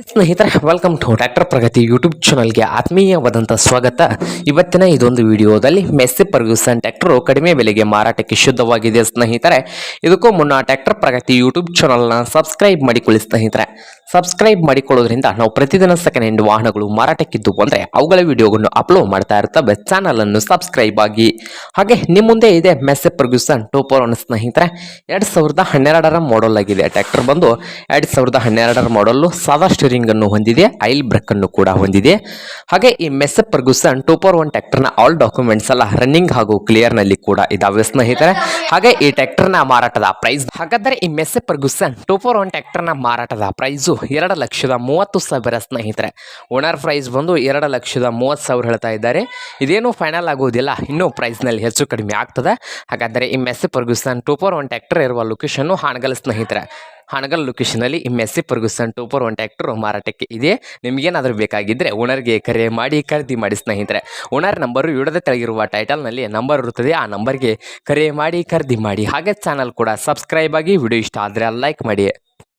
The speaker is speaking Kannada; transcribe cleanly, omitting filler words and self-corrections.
ಸ್ನೇಹಿತರೆ welcome to tractor Pragati YouTube ಚಾನಲ್ಗೆ ಆತ್ಮೀಯವಾದಂಥ ಸ್ವಾಗತ. ಇವತ್ತಿನ ಇದೊಂದು ವಿಡಿಯೋದಲ್ಲಿ ಮೆಸ್ಸಿ ಫರ್ಗ್ಯೂಸನ್ ಟ್ರ್ಯಾಕ್ಟರ್ ಕಡಿಮೆ ಬೆಲೆಗೆ ಮಾರಾಟಕ್ಕೆ ಶುದ್ಧವಾಗಿದೆ ಸ್ನೇಹಿತರೆ. ಇದಕ್ಕೂ ಮುನ್ನ ಟ್ರ್ಯಾಕ್ಟರ್ ಪ್ರಗತಿ ಯೂಟ್ಯೂಬ್ ಚಾನಲ್ನ ಸಬ್ಸ್ಕ್ರೈಬ್ ಮಾಡಿಕೊಳ್ಳಿ ಸ್ನೇಹಿತರೆ. ಸಬ್ಸ್ಕ್ರೈಬ್ ಮಾಡಿಕೊಳ್ಳೋದ್ರಿಂದ ನಾವು ಪ್ರತಿದಿನ ಸೆಕೆಂಡ್ ಹ್ಯಾಂಡ್ ವಾಹನಗಳು ಮಾರಾಟಕ್ಕಿದ್ದು ಅಂದರೆ ಅವುಗಳ ವಿಡಿಯೋಗಳನ್ನು ಅಪ್ಲೋಡ್ ಮಾಡ್ತಾ ಇರ್ತವೆ. ಚಾನಲನ್ನು ಸಬ್ಸ್ಕ್ರೈಬ್ ಆಗಿ. ಹಾಗೆ ನಿಮ್ಮ ಮುಂದೆ ಇದೆ ಮೆಸ್ಸಿ ಫರ್ಗ್ಯೂಸನ್ 2.1 ಸ್ನೇಹಿತರೆ. 2012ರ ಮಾಡಲ್ ಆಗಿದೆ. ಟ್ರ್ಯಾಕ್ಟರ್ ಬಂದು 2012ರ ಮಾಡಲ್ಲು ಸಾದಾ ಸ್ಟೀರಿಂಗ್ ಅನ್ನು ಹೊಂದಿದೆ, ಆಯಿಲ್ ಬ್ರೇಕ್ ಅನ್ನು ಕೂಡ ಹೊಂದಿದೆ. ಹಾಗೆ ಈ ಮೆಸ್ಸಿ ಫರ್ಗ್ಯೂಸನ್ 2.1 ಟ್ರ್ಯಾಕ್ಟರ್ನ ಆಲ್ ಡಾಕ್ಯುಮೆಂಟ್ಸ್ ಎಲ್ಲ ರನ್ನಿಂಗ್ ಹಾಗೂ ಕ್ಲಿಯರ್ ನಲ್ಲಿ ಕೂಡ ಇದಾವೆ ಸ್ನೇಹಿತರೆ. ಹಾಗೆ ಈ ಟ್ರ್ಯಾಕ್ಟರ್ನ ಮಾರಾಟದ ಪ್ರೈಸ್, ಹಾಗಾದರೆ ಈ ಮೆಸ್ಸಿ ಫರ್ಗ್ಯೂಸನ್ 2.1 ಟ್ರ್ಯಾಕ್ಟರ್ನ ಮಾರಾಟದ ಪ್ರೈಸು 2,30,30,000 ಸ್ನೇಹಿತರೆ. ಓನರ್ ಪ್ರೈಸ್ ಬಂದು 2,30,30,000 ಹೇಳ್ತಾ ಇದ್ದಾರೆ. ಇದೇನು ಫೈನಲ್ ಆಗುವುದಿಲ್ಲ, ಇನ್ನೂ ಪ್ರೈಸ್ನಲ್ಲಿ ಹೆಚ್ಚು ಕಡಿಮೆ ಆಗ್ತದೆ. ಹಾಗಾದರೆ ಈ ಮೆಸ್ಸಿ ಫರ್ಗ್ಯೂಸನ್ 2.1 ಟ್ರ್ಯಾಕ್ಟರ್ ಇರುವ ಲೊಕೇಶನ್ ಹಾನಗಲ್ ಸ್ನೇಹಿತರೆ. ಹಾನಗಲ್ ಲೊಕೇಶನಲ್ಲಿ ಈ ಮೆಸ್ಸಿ ಫರ್ಗ್ಯೂಸನ್ 2.1 ಟ್ರ್ಯಾಕ್ಟರ್ ಮಾರಾಟಕ್ಕೆ ಇದೆ. ನಿಮಗೇನಾದರೂ ಬೇಕಾಗಿದ್ದರೆ ಓನರ್ಗೆ ಕರೆ ಮಾಡಿ ಖರೀದಿ ಮಾಡಿ ಸ್ನೇಹಿತರೆ. ಓನರ್ ನಂಬರು ವಿಡಿಯೋದ ತೆಳಗಿರುವ ಟೈಟಲ್ನಲ್ಲಿ ನಂಬರ್ ಇರುತ್ತದೆ, ಆ ನಂಬರ್ಗೆ ಕರೆ ಮಾಡಿ ಖರೀದಿ ಮಾಡಿ. ಹಾಗೆ ಚಾನಲ್ ಕೂಡ ಸಬ್ಸ್ಕ್ರೈಬ್ ಆಗಿ. ವಿಡಿಯೋ ಇಷ್ಟ ಆದರೆ ಲೈಕ್ ಮಾಡಿ.